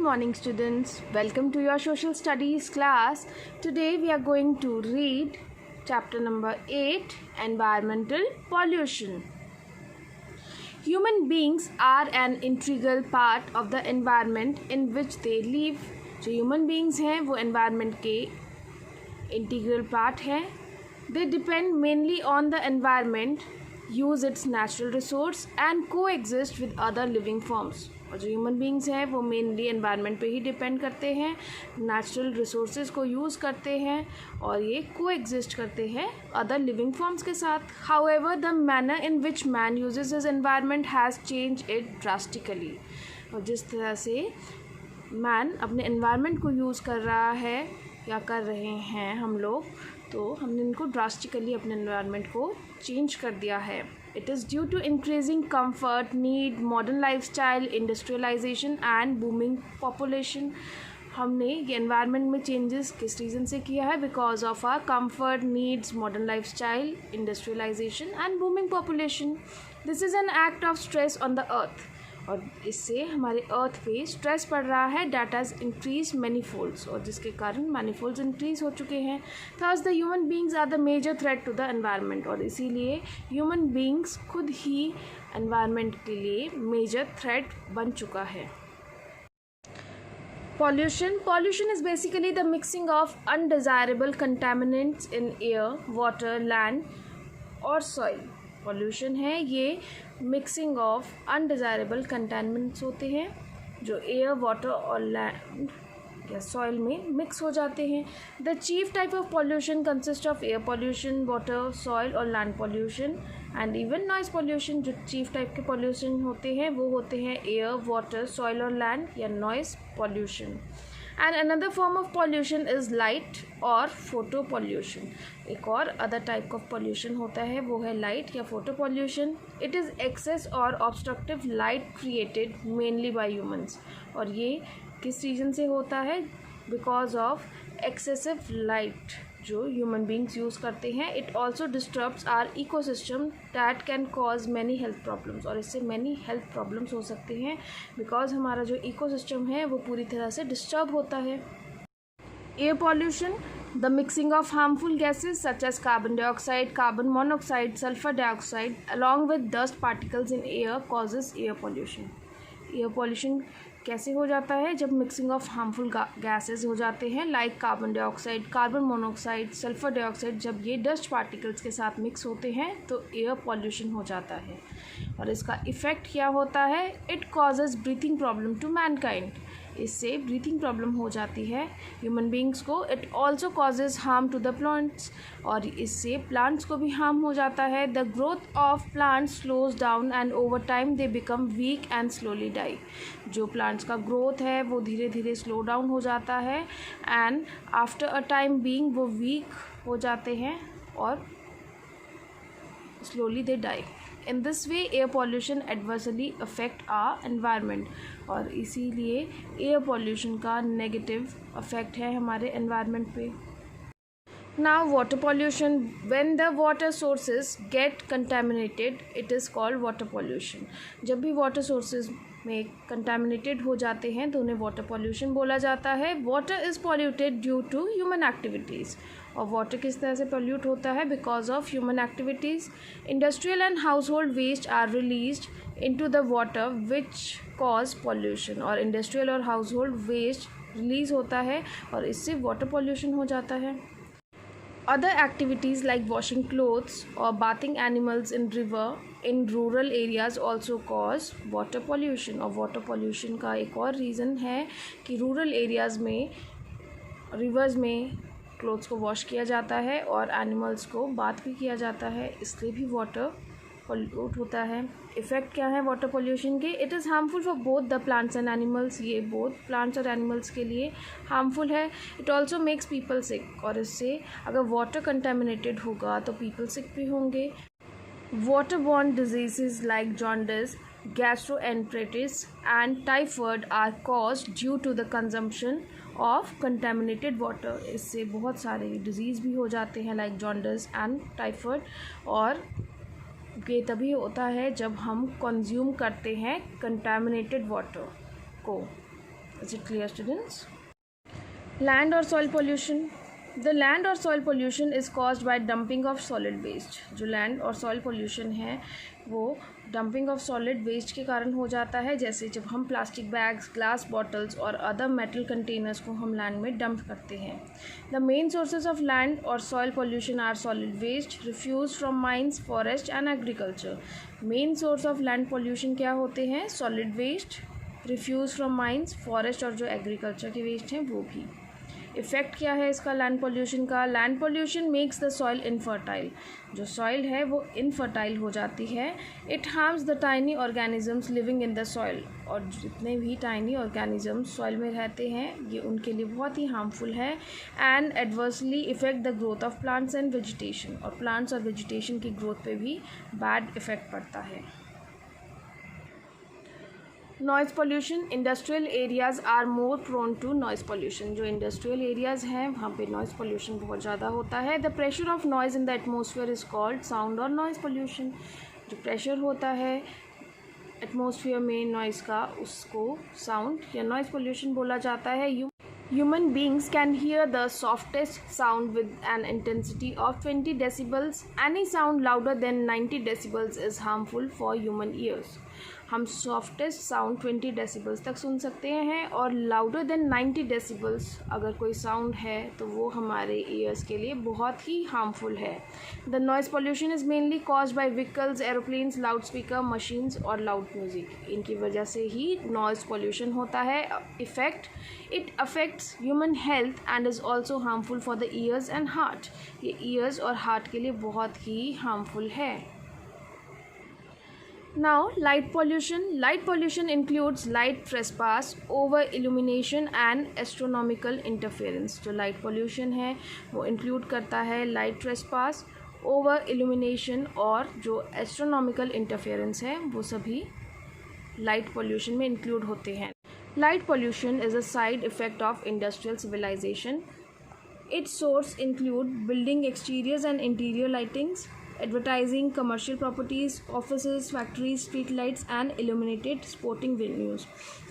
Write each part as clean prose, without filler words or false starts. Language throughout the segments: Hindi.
Good morning students, welcome to your social studies class. Today we are going to read chapter number 8, Environmental Pollution. Human beings are an integral part of the environment in which they live. जो human beings हैं वो environment के integral part हैं. They depend mainly on the environment, use its natural resource and coexist with other living forms. और जो ह्यूमन बींग्स हैं वो मेनली एनवायरनमेंट पे ही डिपेंड करते हैं, नेचुरल रिसोर्सेज को यूज़ करते हैं और ये कोएग्जिस्ट करते हैं अदर लिविंग फॉर्म्स के साथ. However the manner in which man uses his environment has change it drastically. और जिस तरह से मैन अपने एनवायरनमेंट को यूज़ कर रहा है या कर रहे हैं हम लोग, तो हमने इनको ड्रास्टिकली अपने एनवायरनमेंट को चेंज कर दिया है. It is due to increasing comfort, need, modern lifestyle, industrialization and booming population. हमने ये environment में changes किस reason से किया है? Because of our comfort, needs, modern lifestyle, industrialization and booming population. This is an act of stress on the earth. और इससे हमारे अर्थ पे स्ट्रेस पड़ रहा है. Debt has increase many folds, और जिसके कारण मैनी फोल्ड्स इंक्रीज हो चुके हैं. Thus the human beings are the major threat to the environment. और इसीलिए ह्यूमन बींग्स खुद ही एनवायरनमेंट के लिए मेजर थ्रेट बन चुका है. Pollution is basically the mixing of undesirable contaminants in air, water, land or soil. Pollution है ये मिक्सिंग ऑफ अनडिज़ायरेबल कंटेमिनेंट्स होते हैं जो एयर, वाटर और लैंड या सॉइल में मिक्स हो जाते हैं. The chief type of pollution consist of air pollution, water, soil और land pollution and even noise pollution. जो चीफ टाइप के पॉल्यूशन होते हैं वो होते हैं एयर, वाटर, सॉइल और लैंड या noise pollution. And another form of pollution is light और फोटो पॉल्यूशन. एक और अदर टाइप ऑफ पॉल्यूशन होता है वो है लाइट या photo pollution. It is excess और obstructive light created mainly by humans. और ये किस रीज़न से होता है? बिकॉज ऑफ एक्सेसिव लाइट जो ह्यूमन बींग्स यूज़ करते हैं. It also disturbs our ecosystem that can cause many health problems. और इससे मैनी हेल्थ प्रॉब्लम्स हो सकते हैं बिकॉज हमारा जो इकोसिस्टम है वो पूरी तरह से डिस्टर्ब होता है. Air pollution, the mixing of harmful gases such as carbon dioxide, carbon monoxide, sulfur dioxide along with dust particles in air causes air pollution. Air pollution कैसे हो जाता है? जब मिक्सिंग ऑफ हार्मफुल गैसेस हो जाते हैं like carbon dioxide, carbon monoxide, sulphur dioxide. जब ये डस्ट पार्टिकल्स के साथ मिक्स होते हैं तो एयर पॉल्यूशन हो जाता है. और इसका इफ़ेक्ट क्या होता है? It causes breathing problem to mankind. इससे ब्रीथिंग प्रॉब्लम हो जाती है ह्यूमन बींग्स को. It also causes harm to the plants. और इससे प्लांट्स को भी हार्म हो जाता है. The growth of plants slows down and over time they become weak and slowly die. जो प्लांट्स का ग्रोथ है वो धीरे धीरे स्लो डाउन हो जाता है and after a time being वो वीक हो जाते हैं और slowly they die. In this way, air pollution adversely affect our environment. और इसीलिए एयर पॉल्यूशन का नेगेटिव अफेक्ट है हमारे environment पे. Now water pollution, when the water sources get contaminated, it is called water pollution. जब भी water sources में contaminated हो जाते हैं तो उन्हें water pollution बोला जाता है. Water is polluted due to human activities. और वाटर किस तरह से पोल्यूट होता है? Because of human activities. Industrial and household waste are released into the water which cause pollution. और इंडस्ट्रियल और हाउस होल्ड वेस्ट रिलीज़ होता है और इससे वाटर पॉल्यूशन हो जाता है. Other activities like washing clothes और bathing animals in river in rural areas also cause water pollution. और वाटर पॉल्यूशन का एक और रीज़न है कि रूरल एरियाज़ में रिवर्स में क्लोथ्स को वॉश किया जाता है और एनिमल्स को बाथ भी किया जाता है, इसलिए भी वाटर पॉल्यूट होता है. इफ़ेक्ट क्या है वाटर पॉल्यूशन के? It is harmful for both the plants and animals. ये बोथ प्लांट्स और एनिमल्स के लिए हार्मफुल है. इट ऑल्सो मेक्स पीपल सिक. और इससे अगर वाटर कंटेमिनेटेड होगा तो पीपल सिक भी होंगे. Water borne disease like jaundice, gastroenteritis and typhoid are caused due to the consumption of contaminated water. इससे बहुत सारे डिजीज़ भी हो जाते हैं लाइक जॉन्डिस एंड टाइफॉइड. और ये तभी होता है जब हम कंज्यूम करते हैं कंटामिनेटेड वाटर को. Is it clear, students? Land or soil pollution. The land or soil pollution is caused by dumping of solid waste. जो land और soil pollution है वो dumping of solid waste के कारण हो जाता है, जैसे जब हम प्लास्टिक बैग्स, ग्लास बॉटल्स और अदर मेटल कंटेनर्स को हम लैंड में डंप करते हैं. The main sources of land और soil pollution are solid waste, refuse from mines, forest and agriculture. Main source of land pollution क्या होते हैं? Solid waste, refuse from mines, forest और जो एग्रीकल्चर के वेस्ट हैं वो भी. इफ़ेक्ट क्या है इसका लैंड पोल्यूशन का? Land pollution makes the soil infertile. जो सॉइल है वो इनफर्टाइल हो जाती है. It harms the tiny organisms living in the soil. और जितने भी टाइनी ऑर्गेनिजम्स सॉइल में रहते हैं ये उनके लिए बहुत ही हार्मफुल है. And adversely effect the growth of plants and vegetation. और प्लांट्स और वेजिटेशन की ग्रोथ पे भी बैड इफेक्ट पड़ता है. Noise pollution. Industrial areas are more prone to noise pollution. जो इंडस्ट्रियल एरियाज़ हैं वहाँ पे नॉइज़ पोल्यूशन बहुत ज़्यादा होता है. The pressure of noise in the atmosphere is called sound और नॉइज़ पोल्यूशन. जो प्रेशर होता है एटमोसफियर में नॉइज़ का उसको साउंड या नॉइज़ पोल्यूशन बोला जाता है. Human beings can hear the softest sound with an intensity of 20 decibels. Any sound louder than 90 decibels is harmful for human ears. हम सॉफ्टेस्ट साउंड 20 डेसिबल्स तक सुन सकते हैं और लाउडर देन 90 डेसिबल्स अगर कोई साउंड है तो वो हमारे ईयर्स के लिए बहुत ही हार्मफुल है. The noise pollution is mainly caused by vehicles, aeroplanes, loud speaker, machines और लाउड म्यूज़िक. इनकी वजह से ही नॉइज़ पोल्यूशन होता है. Effect. It affects human health and is also harmful for the years and heart. ये ईयर्स और हार्ट के लिए बहुत ही हार्मफुल है. Now, light pollution. Light pollution includes light trespass, over illumination and astronomical interference. जो light pollution है वो include करता है light trespass, over illumination और जो astronomical interference है वो सभी light pollution में include होते हैं. Light pollution is a side effect of industrial civilization. Its source include building exteriors and interior lightings, advertising, commercial properties, offices, factories, street lights and illuminated sporting venues.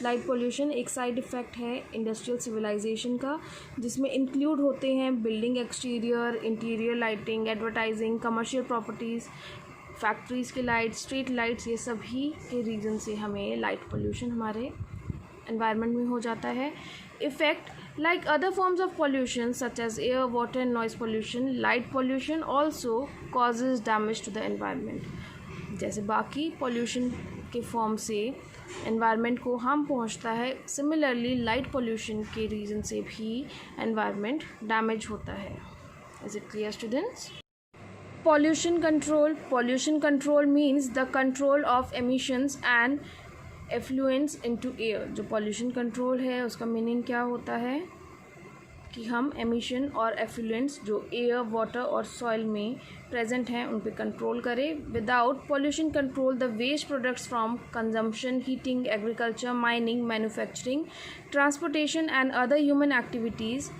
Light pollution एक साइड इफ़ेक्ट है इंडस्ट्रियल सिविलाइजेशन का जिसमें इंक्लूड होते हैं building exterior, interior lighting, advertising, commercial properties, factories के लाइट्स, स्ट्रीट लाइट्स. ये सभी के रीज़न से हमें लाइट पोल्यूशन हमारे एनवायरनमेंट में हो जाता है. Effect. Like other forms of pollution such as air, water and noise pollution, light pollution also causes damage to the environment. जैसे बाकी pollution के फॉर्म से environment को harm पहुंचता है, similarly light pollution के reason से भी environment damage होता है. Is it clear, students? Pollution control. Pollution control means the control of emissions and affluence into air. जो पॉल्यूशन कंट्रोल है उसका मीनिंग क्या होता है कि हम एमिशन और एफ्लुएंस जो एयर, वाटर और सॉइल में प्रेजेंट हैं उन पे कंट्रोल करें. Without pollution control the waste products from consumption, heating, agriculture, mining, manufacturing, transportation and other human activities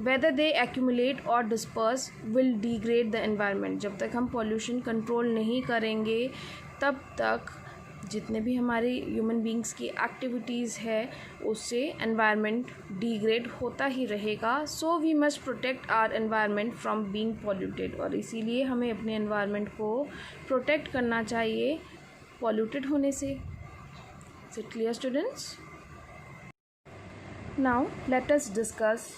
whether they accumulate or disperse will degrade the environment. जब तक हम पॉल्यूशन कंट्रोल नहीं करेंगे तब तक जितने भी हमारे ह्यूमन बींग्स की एक्टिविटीज़ है उससे एनवायरनमेंट डिग्रेड होता ही रहेगा. So we must protect our environment from being polluted. और इसीलिए हमें अपने एनवायरनमेंट को प्रोटेक्ट करना चाहिए पॉल्यूटेड होने से. Is it clear, students? Now let us discuss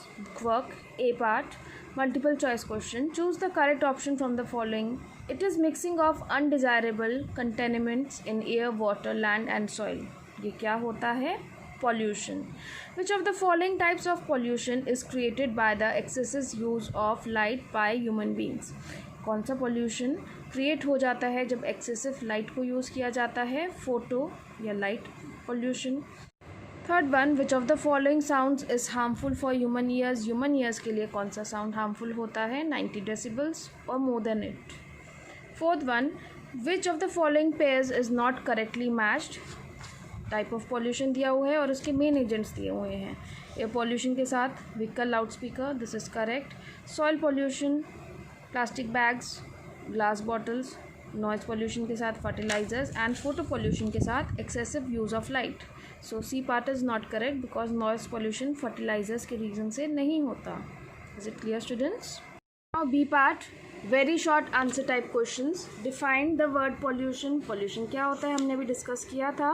work A part. Multiple choice question. Choose the correct option from the following. It is mixing of undesirable contaminants in air, water, land and soil. ये क्या होता है? Pollution. Which of the following types of pollution is created by the excessive use of light by human beings? कौन सा pollution create हो जाता है जब excessive light को use किया जाता है? Photo या light pollution. Third one. Which of the following sounds is harmful for human ears. Human ears के लिए कौन सा साउंड हार्मफुल होता है? 90 डेसिबल्स और more than it. Fourth one. Which of the following pairs is not correctly matched. Type of pollution दिया हुआ है और उसके मेन एजेंट्स दिए हुए हैं. एयर पॉल्यूशन के साथ vehicle, loud speaker, this is correct. Soil pollution, plastic bags, glass bottles. Noise pollution के साथ फर्टिलाइजर्स. एंड फोटो पॉल्यूशन के साथ excessive use of light. So C part is not correct because noise pollution fertilizers के रीज़न से नहीं होता. Is it clear students? Now B part, very short answer type questions. Define the word pollution. Pollution क्या होता है हमने अभी डिस्कस किया था.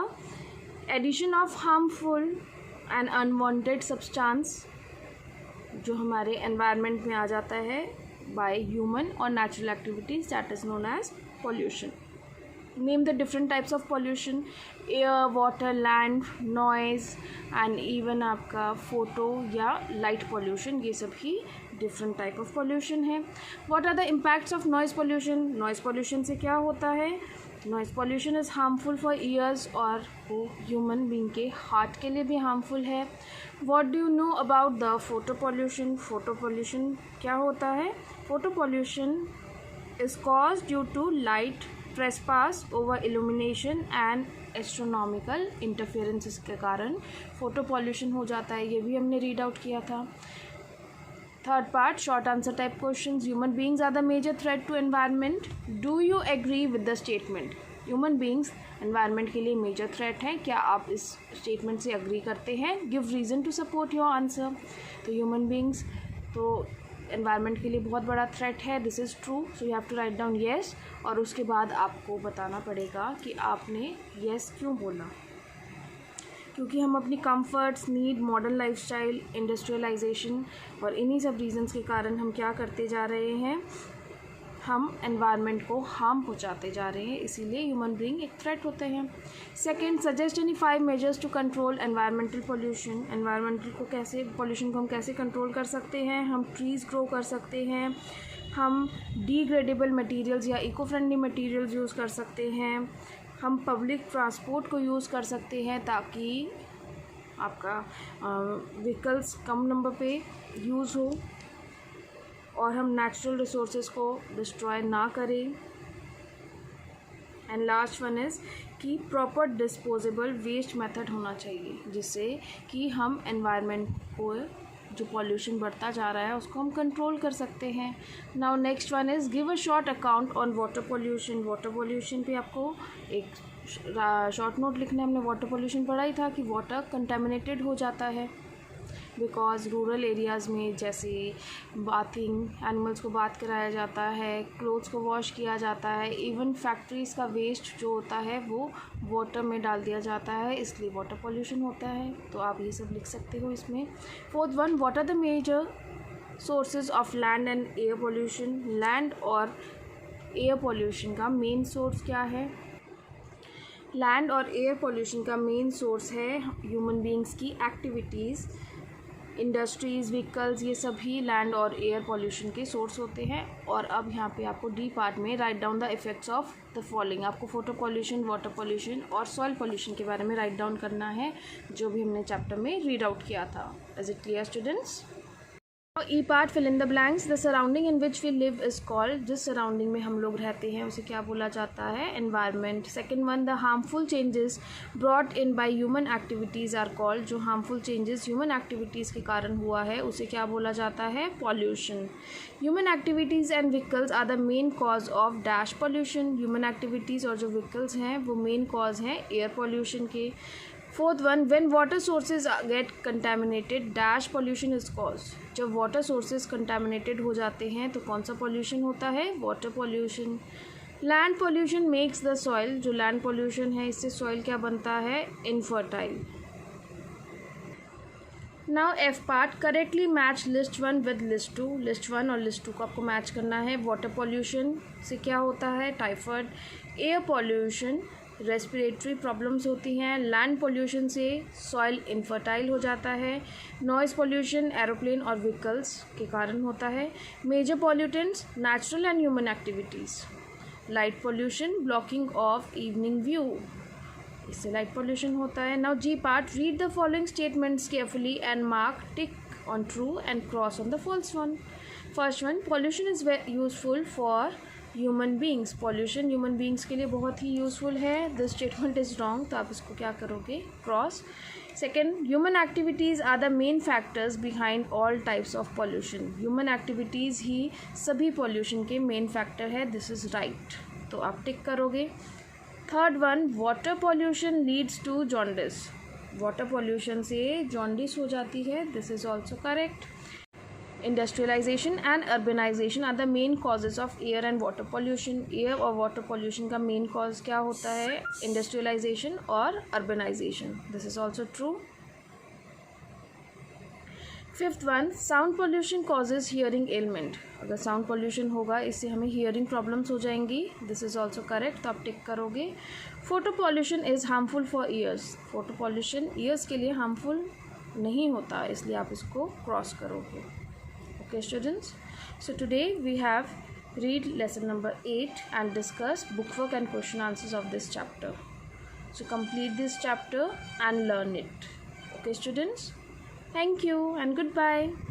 Addition of harmful and unwanted substance जो हमारे एनवायरनमेंट में आ जाता है बाय ह्यूमन और natural activities, that is known as pollution. Name the different types of pollution. Air, water, land, noise and even आपका फोटो या लाइट पॉल्यूशन, ये सब ही डिफरेंट टाइप ऑफ पॉल्यूशन है. What are the impacts of noise pollution. Noise pollution से क्या होता है. Noise pollution is harmful for ears और वो ह्यूमन बीइंग के हार्ट के लिए भी हार्मफुल है. What do you know about the photo pollution. Photo pollution क्या होता है. Photo pollution is cause due to light trespass over illumination and astronomical interferences के कारण फोटो पॉल्यूशन हो जाता है. ये भी हमने रीड आउट किया था. Third part, short answer type questions. Human beings are the major threat to environment. Do you agree with the statement. Human beings environment के लिए मेजर थ्रेट हैं. क्या आप इस स्टेटमेंट से अग्री करते हैं. Give reason to support your answer. तो ह्यूमन बीइंग्स तो एनवायरनमेंट के लिए बहुत बड़ा थ्रेट है. This is true. So you have to write down yes और उसके बाद आपको बताना पड़ेगा कि आपने येस क्यों बोला. क्योंकि हम अपनी comforts, need, modern lifestyle, industrialization और इन्हीं सब रीजंस के कारण हम क्या करते जा रहे हैं. हम एनवायरनमेंट को हार्म पहुंचाते जा रहे हैं. इसीलिए ह्यूमन बीइंग एक थ्रेट होते हैं. Second, suggest any 5 measures to control environmental pollution. Environmental को कैसे, पॉल्यूशन को हम कैसे कंट्रोल कर सकते हैं. हम ट्रीज़ ग्रो कर सकते हैं. हम डिग्रेडेबल मटीरियल्स या इको फ्रेंडली मटीरियल्स यूज़ कर सकते हैं. हम पब्लिक ट्रांसपोर्ट को यूज़ कर सकते हैं ताकि आपका व्हीकल्स कम नंबर पे यूज़ हो और हम नेचुरल रिसोर्सेज को डिस्ट्रॉय ना करें. एंड लास्ट वन इज़ कि प्रॉपर डिस्पोजेबल वेस्ट मेथड होना चाहिए जिससे कि हम एनवायरनमेंट को जो पॉल्यूशन बढ़ता जा रहा है उसको हम कंट्रोल कर सकते हैं. Now next one is give a short account on water pollution. Water pollution पे आपको एक शॉर्ट नोट लिखना है. हमने वाटर पॉल्यूशन पढ़ा ही था कि वाटर कंटेमिनेटेड हो जाता है बिकॉज रूरल एरियाज़ में जैसे बाथिंग, एनिमल्स को बाथ कराया जाता है, क्लोथ्स को वॉश किया जाता है, इवन फैक्ट्रीज़ का वेस्ट जो होता है वो वाटर में डाल दिया जाता है, इसलिए वाटर पॉल्यूशन होता है. तो आप ये सब लिख सकते हो इसमें. Fourth one, what are the major sources of land and air pollution. Land और एयर पॉल्यूशन का मेन सोर्स क्या है. लैंड और एयर पॉल्यूशन का मेन सोर्स है ह्यूमन बीइंग्स की एक्टिविटीज़. इंडस्ट्रीज़, व्हीकल्स, ये सभी लैंड और एयर पॉल्यूशन के सोर्स होते हैं. और अब यहाँ पे आपको डी पार्ट में write down the effects of the following. आपको फोटो पॉल्यूशन, वाटर पॉल्यूशन और सॉइल पॉल्यूशन के बारे में राइट डाउन करना है जो भी हमने चैप्टर में रीड आउट किया था. Is it clear students. E part, fill in the blanks. The surrounding in which we live is called. जिस सराउंडिंग में हम लोग रहते हैं उसे क्या बोला जाता है. Environment. Second one, the harmful changes brought in by human activities are called. जो हार्मफुल चेंजेस ह्यूमन एक्टिविटीज़ के कारण हुआ है उसे क्या बोला जाता है. Pollution. Human activities and vehicles are the main cause of dash pollution. Human activities और जो व्हीकल्स हैं वो मेन कॉज हैं एयर पॉल्यूशन के. Fourth one, when water sources get contaminated dash pollution is cause. जब वाटर सोर्सेज कंटेमिनेटेड हो जाते हैं तो कौन सा पॉल्यूशन होता है. Water pollution. Land pollution makes the soil. जो लैंड पॉल्यूशन है इससे सॉइल क्या बनता है. Infertile. Now F part, correctly match list 1 with list 2. List 1 और लिस्ट 2 को आपको मैच करना है. वाटर पॉल्यूशन से क्या होता है. Typhoid. Air pollution respiratory problems होती हैं. लैंड पॉल्यूशन से सॉइल इनफर्टाइल हो जाता है. नॉइज़ पॉल्यूशन एरोप्लेन और व्हीकल्स के कारण होता है. Major pollutants natural and human activities. Light pollution blocking of evening view, इससे लाइट पॉल्यूशन होता है. Now G part, read the following statements carefully and mark tick on true and cross on the false one. First one, pollution is useful for human beings. Pollution human beings के लिए बहुत ही यूज़फुल है. दिस स्टेटमेंट इज़ रॉन्ग, तो आप इसको क्या करोगे. Cross. Second, human activities are the main factors behind all types of pollution. Human activities ही सभी पॉल्यूशन के मेन फैक्टर है. दिस इज़ राइट, तो आप टिक करोगे. Third one, water pollution leads to jaundice. Water pollution से जॉन्डिस हो जाती है, this is also correct. Industrialisation and urbanisation are the main causes of air and water pollution. Air और वाटर पॉल्यूशन का मेन कॉज क्या होता है? इंडस्ट्रियलाइजेशन और urbanization. This is also true. Fifth one, sound pollution causes hearing element. अगर साउंड पॉल्यूशन होगा इससे हमें हियरिंग प्रॉब्लम्स हो जाएंगी. दिस इज़ ऑल्सो करेक्ट, तो आप टिक करोगे. Photo pollution is harmful for years. Photo pollution years के लिए हार्मफुल नहीं होता, इसलिए आप इसको क्रॉस करोगे. Okay students, so today we have read lesson number 8 and discuss bookwork and question answers of this chapter. So complete this chapter and learn it. Okay students, thank you and goodbye.